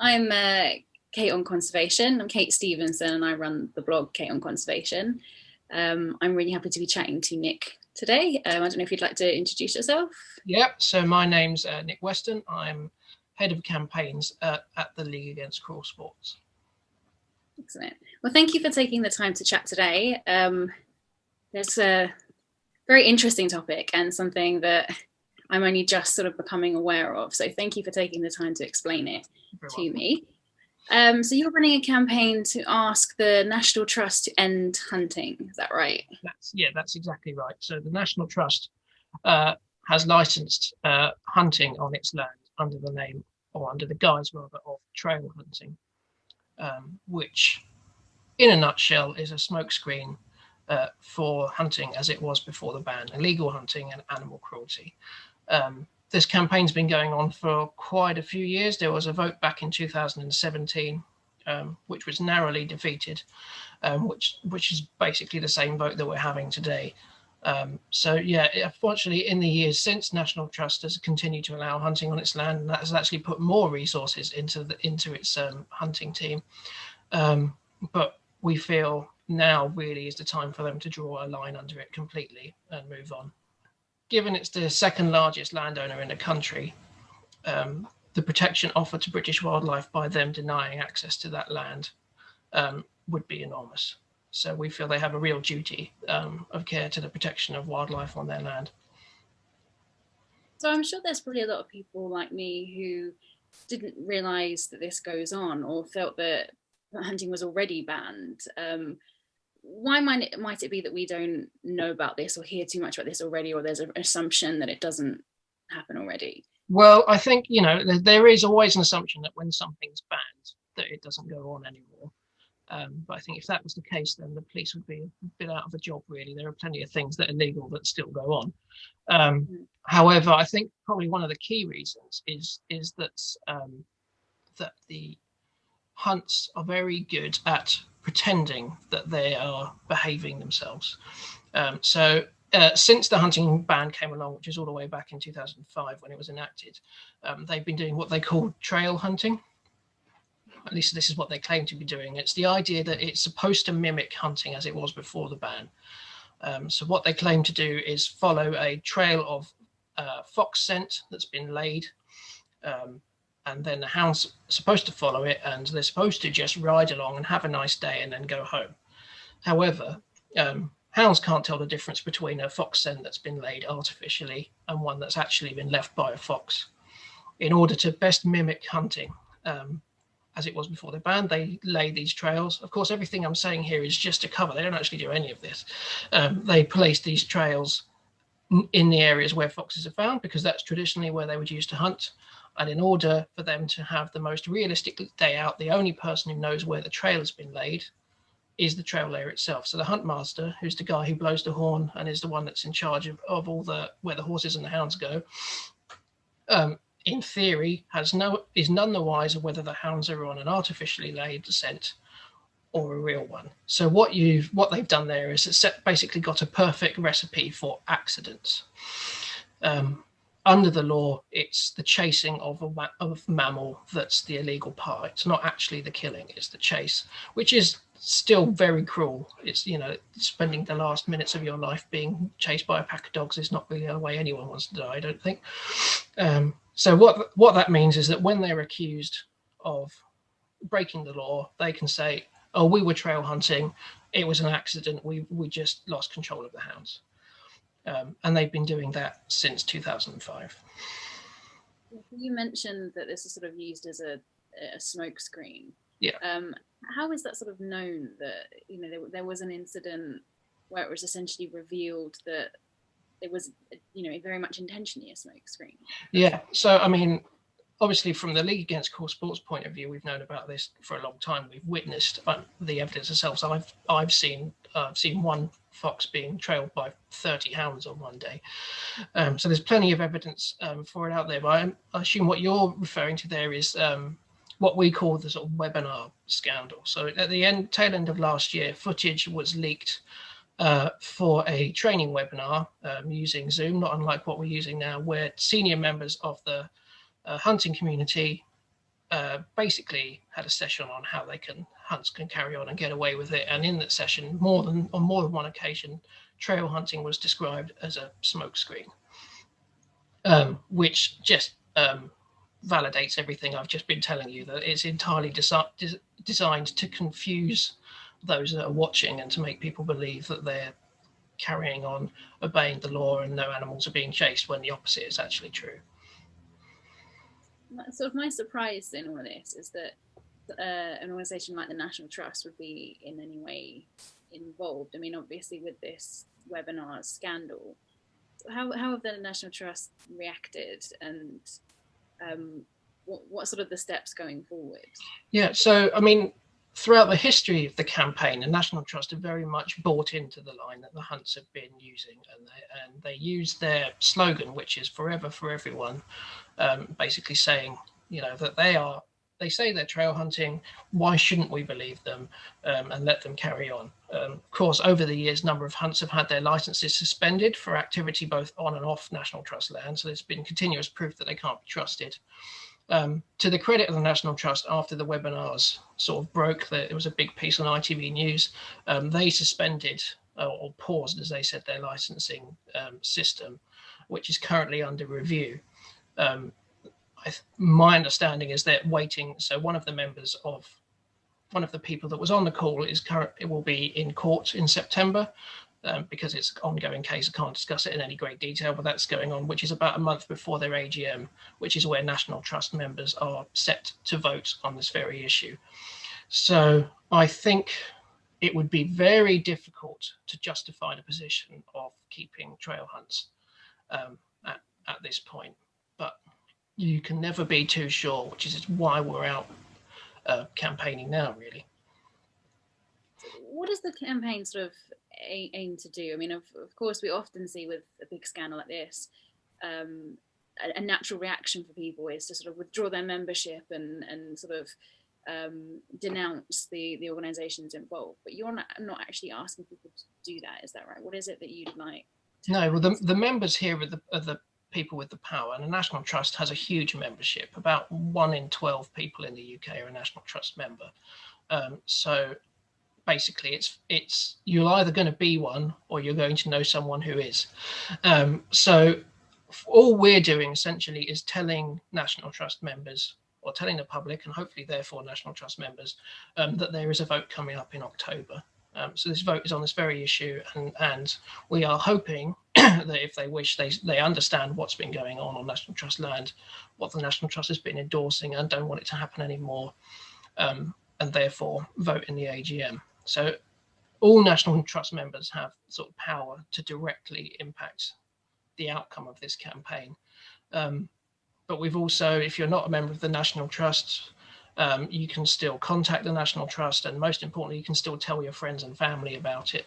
I'm Kate on Conservation. I'm Kate Stevenson and I run the blog Kate on Conservation. I'm really happy to be chatting to Nick today. I don't know if you'd like to introduce yourself. Yep, so my name's Nick Weston. I'm head of campaigns at the League Against Cruel Sports. Excellent. Well, thank you for taking the time to chat today. There's a very interesting topic and something that I'm only just sort of becoming aware of. So thank you for taking the time to explain it to me. So you're running a campaign to ask the National Trust to end hunting. Is that right? That's exactly right. So the National Trust has licensed hunting on its land under the name, or under the guise rather, of trail hunting, which in a nutshell is a smokescreen for hunting as it was before the ban, illegal hunting and animal cruelty. This campaign's been going on for quite a few years. There was a vote back in 2017, which was narrowly defeated, which is basically the same vote that we're having today. So yeah, unfortunately, in the years since, National Trust has continued to allow hunting on its land, and that has actually put more resources into its hunting team. But we feel now really is the time for them to draw a line under it completely and move on. Given it's the second largest landowner in the country, the protection offered to British wildlife by them denying access to that land would be enormous. So we feel they have a real duty of care to the protection of wildlife on their land. So I'm sure there's probably a lot of people like me who didn't realise that this goes on or felt that hunting was already banned. Why might it be that we don't know about this or hear too much about this already, or there's an assumption that it doesn't happen already? Well, I think, there is always an assumption that when something's banned, that it doesn't go on anymore. But I think if that was the case, then the police would be a bit out of a job, really. There are plenty of things that are legal that still go on. However, I think probably one of the key reasons is that the hunts are very good at pretending that they are behaving themselves. Since the hunting ban came along, which is all the way back in 2005 when it was enacted, they've been doing what they call trail hunting. At least this is what they claim to be doing. It's the idea that it's supposed to mimic hunting as it was before the ban. So what they claim to do is follow a trail of fox scent that's been laid, and then the hound's supposed to follow it, and they're supposed to just ride along and have a nice day and then go home. However, hounds can't tell the difference between a fox scent that's been laid artificially and one that's actually been left by a fox. In order to best mimic hunting, as it was before the ban, they lay these trails. Of course, everything I'm saying here is just a cover. They don't actually do any of this. They place these trails in the areas where foxes are found, because that's traditionally where they would use to hunt. And in order for them to have the most realistic day out, the only person who knows where the trail has been laid is the trail layer itself. So the hunt master, who's the guy who blows the horn and is the one that's in charge of all where the horses and the hounds go, in theory, is none the wiser whether the hounds are on an artificially laid scent or a real one. So what they've done there is basically got a perfect recipe for accidents. Under the law, it's the chasing of a mammal that's the illegal part. It's not actually the killing; it's the chase, which is still very cruel. It's spending the last minutes of your life being chased by a pack of dogs is not really the way anyone wants to die, I don't think. So what that means is that when they're accused of breaking the law, they can say, "Oh, we were trail hunting. It was an accident. We just lost control of the hounds." And they've been doing that since 2005. You mentioned that this is sort of used as a smoke screen. Yeah. How is that sort of known that there was an incident where it was essentially revealed that it was very much intentionally a smoke screen? Yeah. So I mean, obviously, from the League Against Cruel Sports point of view, we've known about this for a long time. We've witnessed the evidence ourselves. I've seen one fox being trailed by 30 hounds on one day. So there's plenty of evidence for it out there. But I assume what you're referring to there is what we call the sort of webinar scandal. So at the tail end of last year, footage was leaked for a training webinar using Zoom, not unlike what we're using now, where senior members of the hunting community basically had a session on how hunts can carry on and get away with it. And in that session, on more than one occasion, trail hunting was described as a smokescreen, which just validates everything I've just been telling you, that it's entirely designed to confuse those that are watching and to make people believe that they're carrying on obeying the law and no animals are being chased, when the opposite is actually true. Sort of my surprise in all of this is that an organisation like the National Trust would be in any way involved. I mean, obviously with this webinar scandal, how have the National Trust reacted, and what sort of the steps going forward? Yeah, so I mean, throughout the history of the campaign, the National Trust have very much bought into the line that the hunts have been using, and they use their slogan, which is "Forever for Everyone," basically saying, that they say they're trail hunting. Why shouldn't we believe them and let them carry on? Of course, over the years, a number of hunts have had their licenses suspended for activity both on and off National Trust land. So there's been continuous proof that they can't be trusted. To the credit of the National Trust, after the webinars sort of broke, that it was a big piece on ITV News, they suspended or paused, as they said, their licensing system, which is currently under review. My understanding is they're waiting. So one of the people that was on the call it will be in court in September. Because it's an ongoing case, I can't discuss it in any great detail, but that's going on, which is about a month before their AGM, which is where National Trust members are set to vote on this very issue. So I think it would be very difficult to justify the position of keeping trail hunts at this point. But you can never be too sure, which is why we're out campaigning now, really. What does the campaign sort of aim to do? I mean, of course, we often see with a big scandal like this, a natural reaction for people is to sort of withdraw their membership and sort of denounce the organisations involved. But you're not actually asking people to do that, is that right? What is it that you'd like? No, well, the members here are the people with the power, and the National Trust has a huge membership. About 1 in 12 people in the UK are a National Trust member. So basically, it's you're either going to be one or you're going to know someone who is. So all we're doing essentially is telling National Trust members, or telling the public, and hopefully therefore National Trust members, that there is a vote coming up in October. So this vote is on this very issue, and we are hoping that if they wish, they understand what's been going on National Trust land, what the National Trust has been endorsing, and don't want it to happen anymore, and therefore vote in the AGM. So all National Trust members have sort of power to directly impact the outcome of this campaign. But we've also, if you're not a member of the National Trust, you can still contact the National Trust, and most importantly, you can still tell your friends and family about it.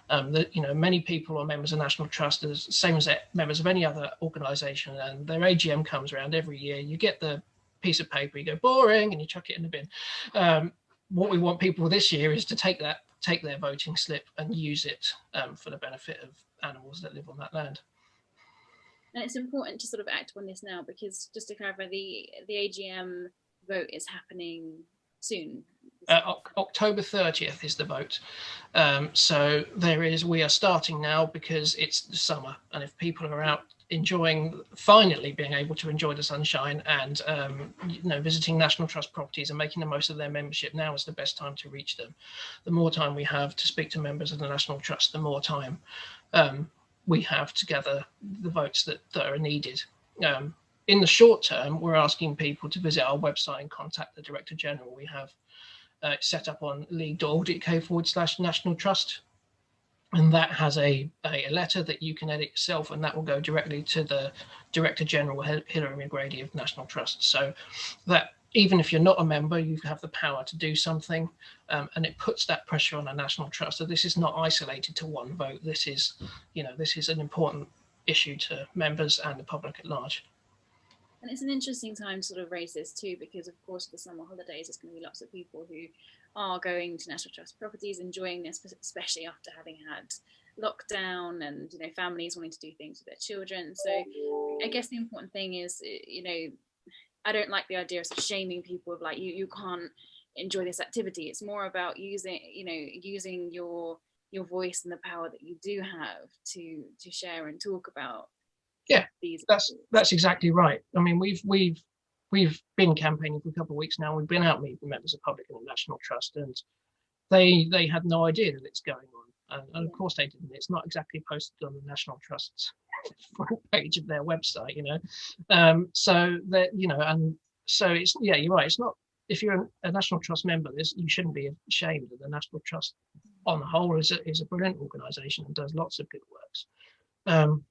Many people are members of National Trust, the same as members of any other organisation, and their AGM comes around every year. You get the piece of paper, you go boring, and you chuck it in the bin. What we want people this year is to take their voting slip and use it for the benefit of animals that live on that land. And it's important to sort of act on this now, because just to clarify, the AGM vote is happening soon. October 30th is the vote. So we are starting now because it's the summer, and if people are out finally being able to enjoy the sunshine and visiting National Trust properties and making the most of their membership, now is the best time to reach them. The more time we have to speak to members of the National Trust, the more time we have to gather the votes that are needed. In the short term, we're asking people to visit our website and contact the Director General. We have set up on league.org.uk/National Trust. And that has a letter that you can edit yourself, and that will go directly to the Director General, Hilary McGrady of National Trust. So that even if you're not a member, you have the power to do something, and it puts that pressure on a National Trust. So this is not isolated to one vote. This is an important issue to members and the public at large. And it's an interesting time to sort of raise this too, because of course the summer holidays, there's going to be lots of people who are going to National Trust properties, enjoying this, especially after having had lockdown and families wanting to do things with their children. So I guess the important thing is, I don't like the idea of sort of shaming people of like you can't enjoy this activity. It's more about using, you know, using your voice and the power that you do have to share and talk about Yeah, these that's exactly right. I mean, we've been campaigning for a couple of weeks now. We've been out meeting members of public and the National Trust, and they had no idea that it's going on, and of course they didn't. It's not exactly posted on the National Trust's front page of their website, you know. So that, you know, and so it's, yeah, you're right. It's not, if you're a National Trust member, you shouldn't be ashamed of the National Trust. On the whole, is a brilliant organisation and does lots of good works.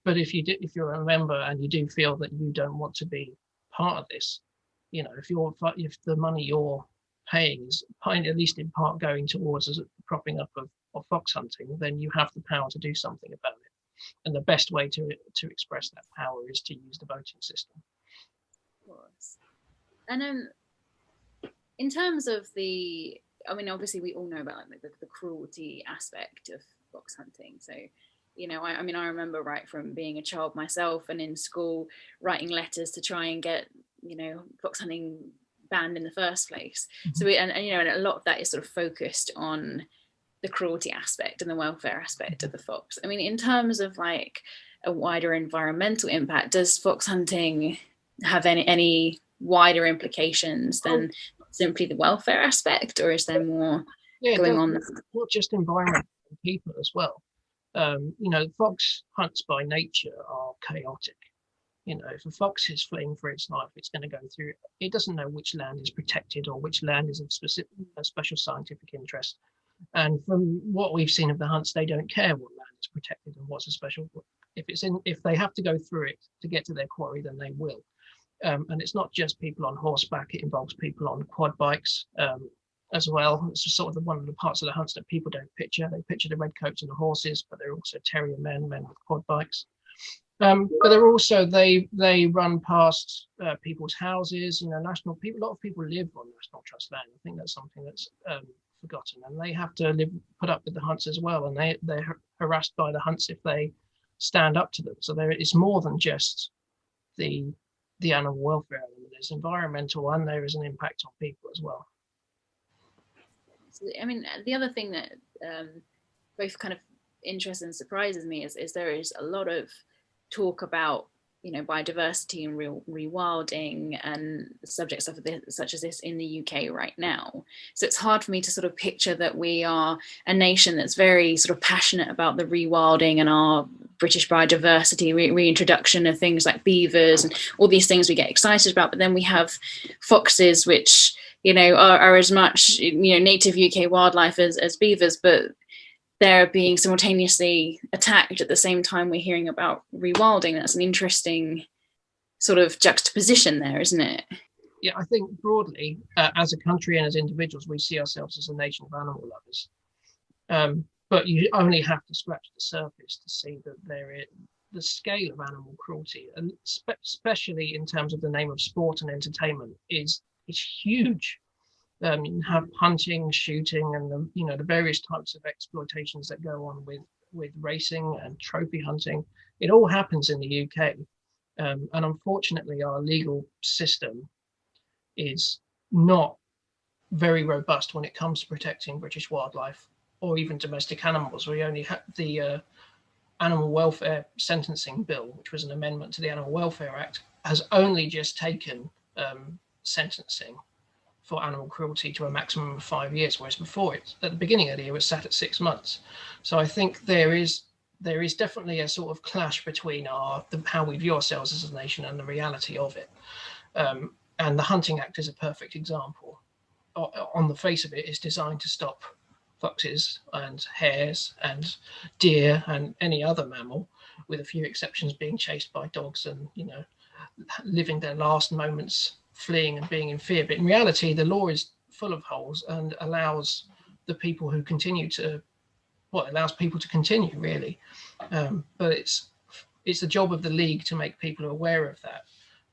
But if you're a member and you do feel that you don't want to be part of this, you know, if the money you're paying is at least in part going towards a propping up of fox hunting, then you have the power to do something about it. And the best way to express that power is to use the voting system. Of course. And in terms of I mean, obviously we all know about like the cruelty aspect of fox hunting. So, you know, I mean, I remember right from being a child myself and in school writing letters to try and get, you know, fox hunting banned in the first place. So and you know, and a lot of that is sort of focused on the cruelty aspect and the welfare aspect of the fox. I mean, in terms of like a wider environmental impact, does fox hunting have any wider implications than simply the welfare aspect, or is there more going on? Not just environment, people as well. You know, fox hunts by nature are chaotic. You know, if a fox is fleeing for its life, it's going to go through. It doesn't know which land is protected or which land is of special scientific interest. And from what we've seen of the hunts, they don't care what land is protected and what's a special. If they have to go through it to get to their quarry, then they will. And it's not just people on horseback; it involves people on quad bikes as well. It's just sort of one of the parts of the hunts that people don't picture. They picture the redcoats and the horses, but they're also terrier men with quad bikes. But they're also they run past people's houses. You know, a lot of people live on National Trust land. I think that's something that's forgotten, and they have to put up with the hunts as well, and they're harassed by the hunts if they stand up to them. So it's more than just the animal welfare element. There's environmental, and there is an impact on people as well. I mean, the other thing that both kind of interests and surprises me is there is a lot of talk about, you know, biodiversity and rewilding and subjects such as this in the UK right now. So it's hard for me to sort of picture that we are a nation that's very sort of passionate about the rewilding and our British biodiversity, reintroduction of things like beavers and all these things we get excited about. But then we have foxes, which, you know, are as much, you know, native UK wildlife as beavers, but they're being simultaneously attacked at the same time we're hearing about rewilding. That's an interesting sort of juxtaposition there, isn't it? Yeah, I think broadly, as a country and as individuals, we see ourselves as a nation of animal lovers. But you only have to scratch the surface to see that the scale of animal cruelty, and especially in terms of the name of sport and entertainment, is huge. You have hunting, shooting, and the various types of exploitations that go on with racing and trophy hunting. It all happens in the UK, and unfortunately, our legal system is not very robust when it comes to protecting British wildlife or even domestic animals. We only have the Animal Welfare Sentencing Bill, which was an amendment to the Animal Welfare Act, has only just taken sentencing for animal cruelty to a maximum of 5 years, whereas before at the beginning of the year, it was sat at 6 months. So I think there is definitely a sort of clash between how we view ourselves as a nation and the reality of it. And the Hunting Act is a perfect example. On the face of it, it's designed to stop foxes and hares and deer and any other mammal, with a few exceptions being chased by dogs and, you know, living their last moments fleeing and being in fear. But in reality, the law is full of holes and allows people to continue, really. But it's the job of the league to make people aware of that.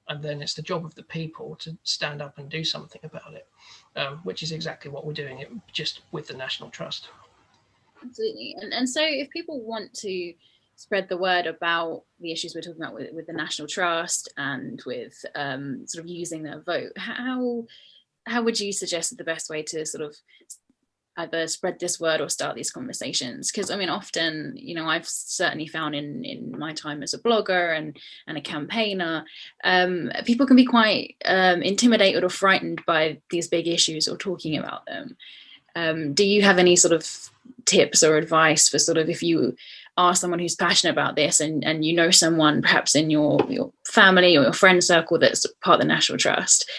And then it's the job of the people to stand up and do something about it, which is exactly what we're doing, just with the National Trust. Absolutely. And so if people want to spread the word about the issues we're talking about with the National Trust and with sort of using their vote. How would you suggest that the best way to sort of either spread this word or start these conversations? Because I mean, often, you know, I've certainly found in my time as a blogger and a campaigner, people can be quite intimidated or frightened by these big issues or talking about them. Do you have any sort of tips or advice for sort of, if you are someone who's passionate about this and you know someone perhaps in your family or your friend circle that's part of the National Trust,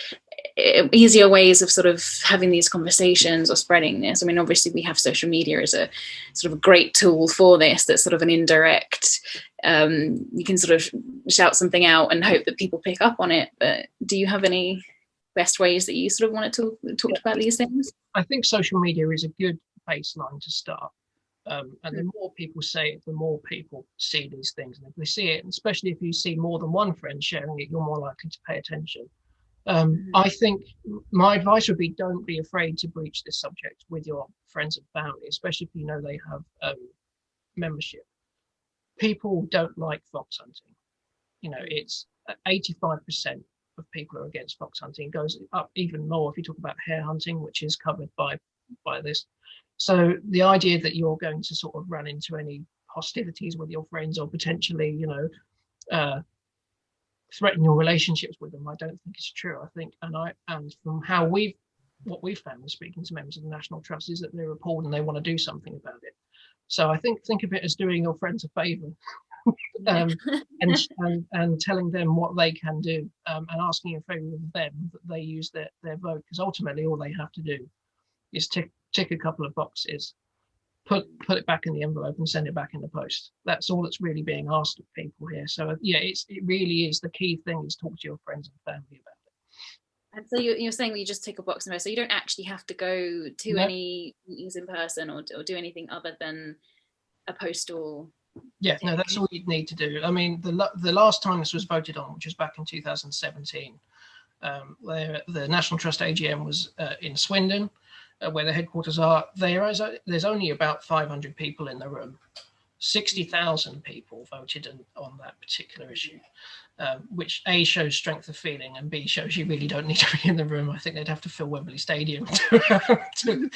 easier ways of sort of having these conversations or spreading this? I mean, obviously we have social media as a sort of a great tool for this. That's sort of an indirect, you can sort of shout something out and hope that people pick up on it. But do you have any best ways that you sort of want to talk about these things? I think social media is a good baseline to start. And the more people say it, the more people see these things. And if they see it, and especially if you see more than one friend sharing it, you're more likely to pay attention. I think my advice would be, don't be afraid to breach this subject with your friends and family, especially if you know they have membership. People don't like fox hunting. You know, it's 85% of people are against fox hunting. It goes up even more if you talk about hare hunting, which is covered by this. So the idea that you're going to sort of run into any hostilities with your friends or potentially, you know, threaten your relationships with them, I don't think it's true. I think, and from what we've found with speaking to members of the National Trust, is that they're appalled and they want to do something about it. So I think of it as doing your friends a favour, and telling them what they can do, and asking a favour of them that they use their vote, because ultimately all they have to do is tick a couple of boxes, put it back in the envelope and send it back in the post. That's all that's really being asked of people here. So yeah, it really is, the key thing is talk to your friends and family about it. And so you're saying that you just tick a box and post, so you don't actually have to go to any meetings in person or do anything other than a postal. Yeah, no, that's all you'd need to do. I mean, the last time this was voted on, which was back in 2017, the National Trust AGM was in Swindon, where the headquarters are. There's only about 500 people in the room. 60,000 people voted on that particular issue, which A, shows strength of feeling, and B, shows you really don't need to be in the room. I think they'd have to fill Wembley Stadium to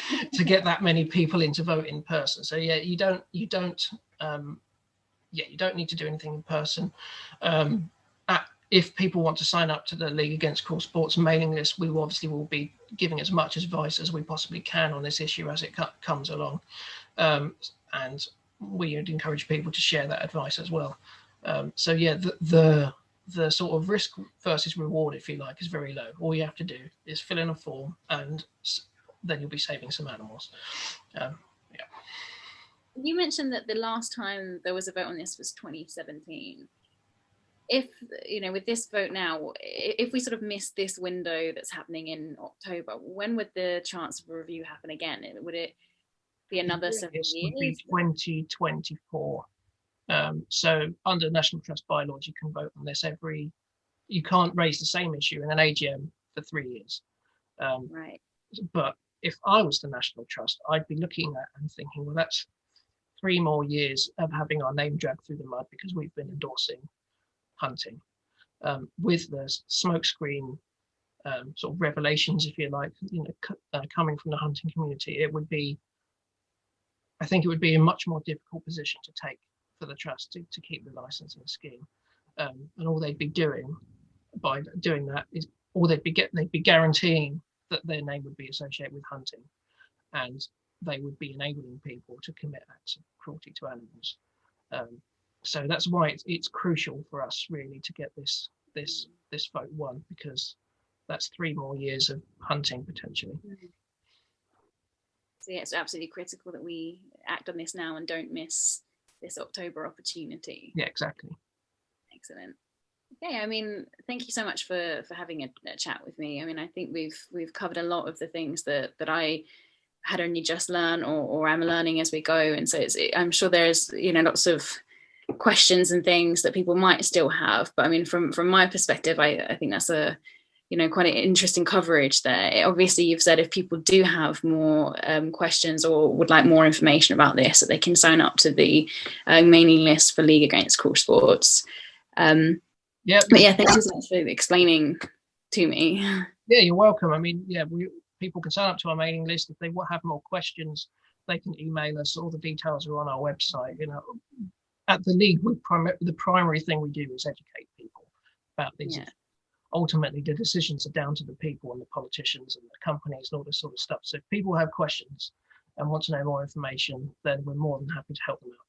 get that many people in to vote in person. So yeah, you don't need to do anything in person. If people want to sign up to the League Against Cruel Sports mailing list, we obviously will be giving as much advice as we possibly can on this issue as it comes along. And we would encourage people to share that advice as well. So yeah, the sort of risk versus reward, if you like, is very low. All you have to do is fill in a form, and then you'll be saving some animals. Yeah. You mentioned that the last time there was a vote on this was 2017. If, you know, with this vote now, if we sort of miss this window that's happening in October, when would the chance of a review happen again? Would it be another 7 years? It would be 2024. So under National Trust bylaws, you can vote on this you can't raise the same issue in an AGM for 3 years. Right. But if I was the National Trust, I'd be looking at and thinking, well, that's 3 more years of having our name dragged through the mud because we've been endorsing hunting, with the smokescreen sort of revelations, if you like, you know, coming from the hunting community. I think it would be a much more difficult position to take for the trust to keep the licensing scheme, and all they'd be doing by doing that is, or they'd be guaranteeing that their name would be associated with hunting, and they would be enabling people to commit acts of cruelty to animals. So that's why it's crucial for us really to get this vote won, because that's 3 more years of hunting potentially. So yeah, it's absolutely critical that we act on this now and don't miss this October opportunity. Yeah, exactly. Excellent. Okay, I mean, thank you so much for having a chat with me. I mean, I think we've covered a lot of the things that I had only just learned or am learning as we go, and so I'm sure there's, you know, lots of questions and things that people might still have, but I mean, from my perspective, I think that's a quite an interesting coverage there. Obviously, you've said if people do have more questions or would like more information about this, that they can sign up to the mailing list for League Against Cruel Sports. Yeah. But yeah, thank you so much for explaining to me. Yeah, you're welcome. I mean, yeah, people can sign up to our mailing list. If they have more questions, they can email us. All the details are on our website. At the League, the primary thing we do is educate people about these. Yeah. Ultimately, the decisions are down to the people and the politicians and the companies and all this sort of stuff. So if people have questions and want to know more information, then we're more than happy to help them out.